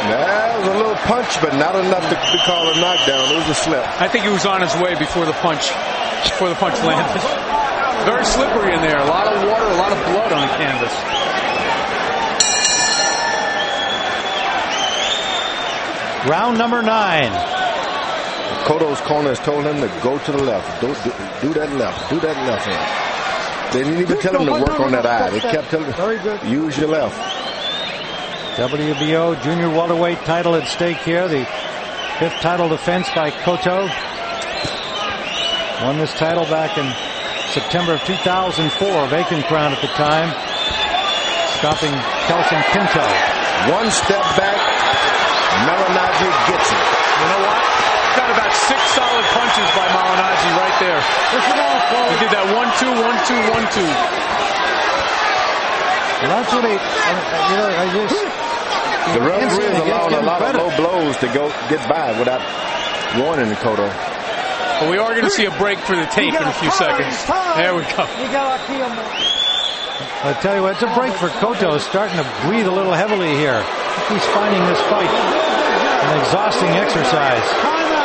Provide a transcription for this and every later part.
That was a little punch, but not enough to be called a knockdown. It was a slip. I think he was on his way before the punch landed. Very slippery in there. A lot of water, a lot of blood on the canvas. Round number 9. Cotto's corners told him to go to the left. Do that left. Do that left hand. They didn't even tell him to work on that eye. They kept telling him, use your left. WBO junior welterweight title at stake here. The 5th title defense by Cotto. Won this title back in September of 2004. Vacant crown at the time. Stopping Kelson Pinto. One step back. Malignaggi gets it. You know what? Got about 6 solid punches by Malignaggi right there. He did that 1-2, 1-2, 1-2. Well, that's what the referee is allowing a lot of low blows to get by without warning the Cotto. Well, we are going to see a break for the tape in a few seconds. There we go. I tell you what, it's a break for Cotto, starting to breathe a little heavily here. He's finding this fight an exhausting exercise.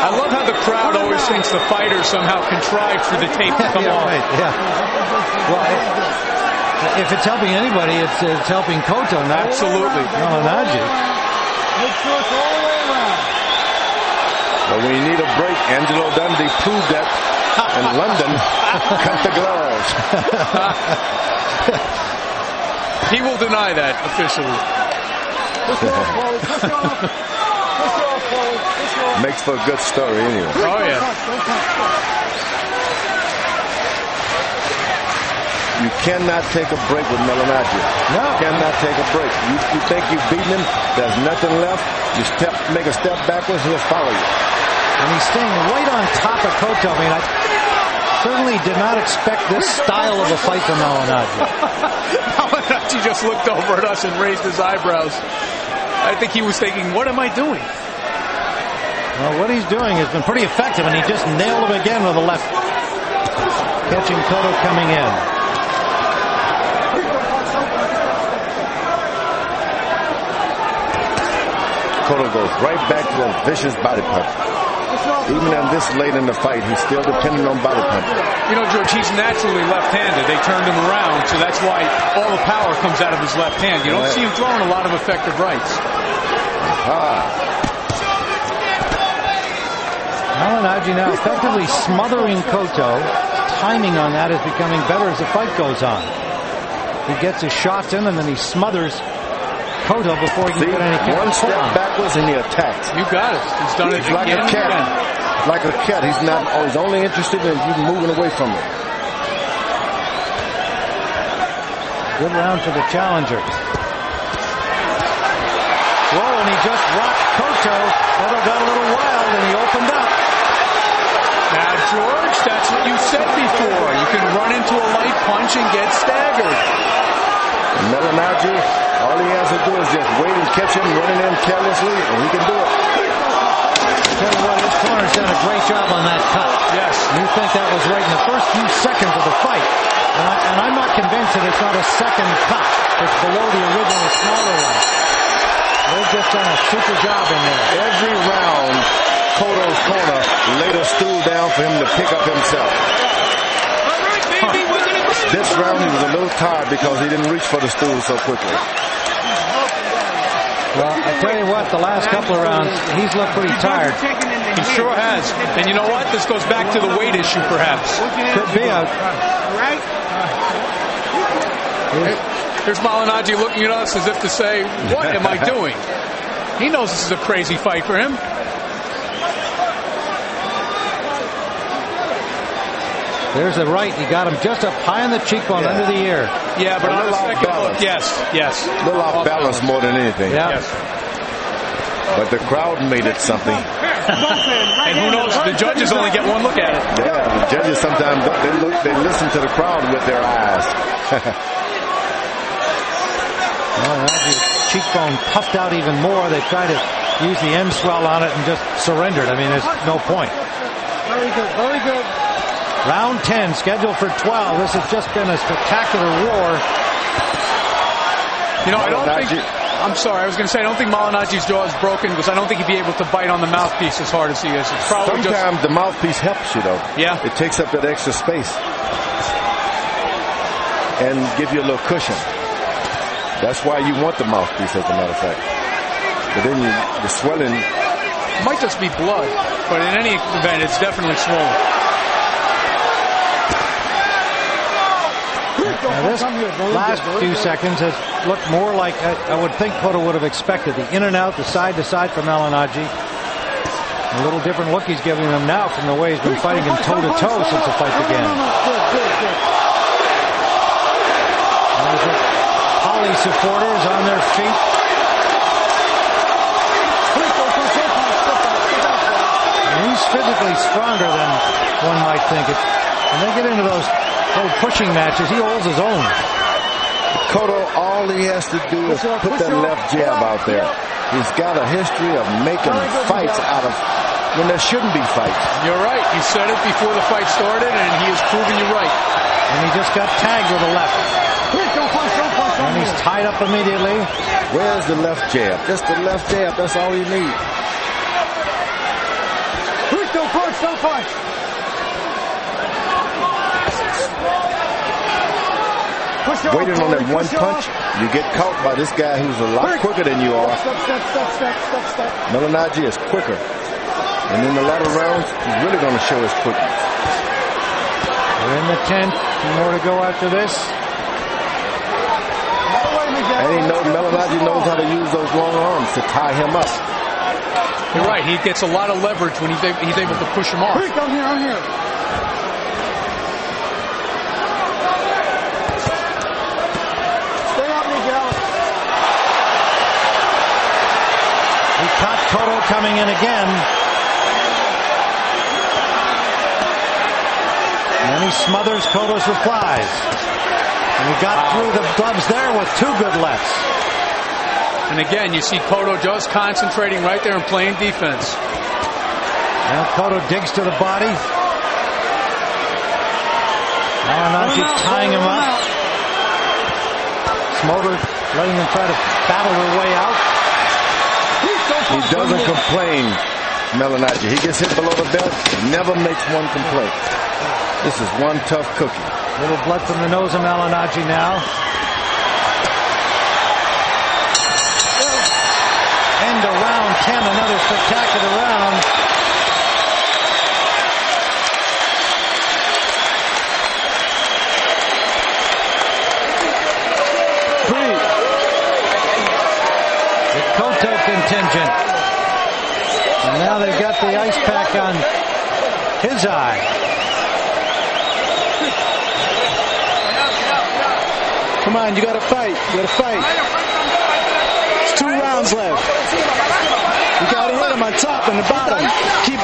I love how the crowd always thinks the fighter somehow contrived for the tape to come off. Right, yeah. Well, if it's helping anybody, it's helping Cotto, not absolutely Malignaggi. But when you need a break, Angelo Dundee proved that in London. Cut the gloves. He will deny that officially. Makes for a good story anyway. Oh, yeah. You cannot take a break with Malignaggi. No. You cannot take a break. You think you've beaten him, there's nothing left. You make a step backwards, he'll follow you. And he's staying right on top of Cotto. I mean, I certainly did not expect this style of a fight from Malignaggi. Malignaggi just looked over at us and raised his eyebrows. I think he was thinking, what am I doing? Well, what he's doing has been pretty effective, and he just nailed him again with a left. Catching Cotto coming in. Cotto goes right back to a vicious body punch. Even in this late in the fight, he's still dependent on body punches. You know, George, he's naturally left-handed. They turned him around, so that's why all the power comes out of his left hand. You don't see him throwing a lot of effective rights. Malignaggi now effectively smothering Cotto. Timing on that is becoming better as the fight goes on. He gets his shots in, and then he smothers Cotto before he can get any kind one step backwards and he attacks. You got it. He's done it like a cat. Like a cat. He's only interested in you moving away from him. Good round for the challenger. Whoa, and he just rocked Cotto. Cotto got a little wild and he opened up. Now, George, that's what you said before. You can run into a light punch and get staggered. Malignaggi, all he has to do is just wait and catch him running in carelessly, and he can do it. Tell you what, his corner's done a great job on that cut. Yes. You think that was right in the first few seconds of the fight. And I'm not convinced that it's not a second cut. It's below the original smaller one. They've just done a super job in there. Every round, Cotto's corner laid a stool down for him to pick up himself. This round he was a little tired because he didn't reach for the stool so quickly. Well, I tell you what, the last couple of rounds, he's looked pretty tired. He sure has. And you know what? This goes back to the weight issue, perhaps. Could be a... Here's Malignaggi looking at us as if to say, what am I doing? He knows this is a crazy fight for him. There's the right. He got him just up high on the cheekbone, under the ear. Yeah, but on the second look, yes. A little off balance more than anything. Yeah. Yes. But the crowd made it something. And who knows? The judges only get one look at it. Yeah, the judges sometimes they listen to the crowd with their eyes. Malignaggi's cheekbone puffed out even more. They tried to use the end swell on it and just surrendered. I mean, there's no point. Very good, very good. Round 10, scheduled for 12. This has just been a spectacular war. You know, I don't think... I'm sorry, I was going to say, I don't think Malinagi's jaw is broken because I don't think he'd be able to bite on the mouthpiece as hard as he is. It's probably sometimes the mouthpiece helps you, though. Yeah. It takes up that extra space and give you a little cushion. That's why you want the mouthpiece, as a matter of fact. But then the swelling... It might just be blood, but in any event, it's definitely swollen. Now this last few seconds has looked more like I would think Cotto would have expected. The in and out, the side to side from Malinagi. A little different look he's giving them now from the way he's been fighting him toe to toe since the fight began. There's the Holly supporters on their feet. And he's physically stronger than one might think. When they get into those pushing matches, he holds his own. Cotto, all he has to do is put that left jab out there. He's got a history of making fights out of when there shouldn't be fights. You're right. You said it before the fight started, and he has proven you right. And he just got tagged with a left. And he's tied up immediately. Where's the left jab? Just the left jab. That's all you need. Don't punch, don't punch. Waiting on that one punch, you get caught by this guy who's a lot quicker than you are. Malinagi is quicker. And in the latter rounds, he's really going to show his quickness. We're in the 10th. Two more to go after this. And Malinagi knows how to use those long arms to tie him up. You're right. He gets a lot of leverage when he's able to push him off. I'm here. He caught Cotto coming in again. And then he smothers Cotto's replies. And he got through the gloves there with two good lefts. And again, you see Cotto just concentrating right there and playing defense. Now Cotto digs to the body. Malinagi's tying him up. Smoder letting him try to battle their way out. He doesn't complain, Malinagi. He gets hit below the belt, never makes one complaint. This is one tough cookie. Little blood from the nose of Malinagi now. End of round 10, another spectacular round. The Cotto contingent. And now they've got the ice pack on his eye. Come on, you gotta fight. You gotta fight. There's 2 rounds left. You gotta hit him on top and the bottom. Keep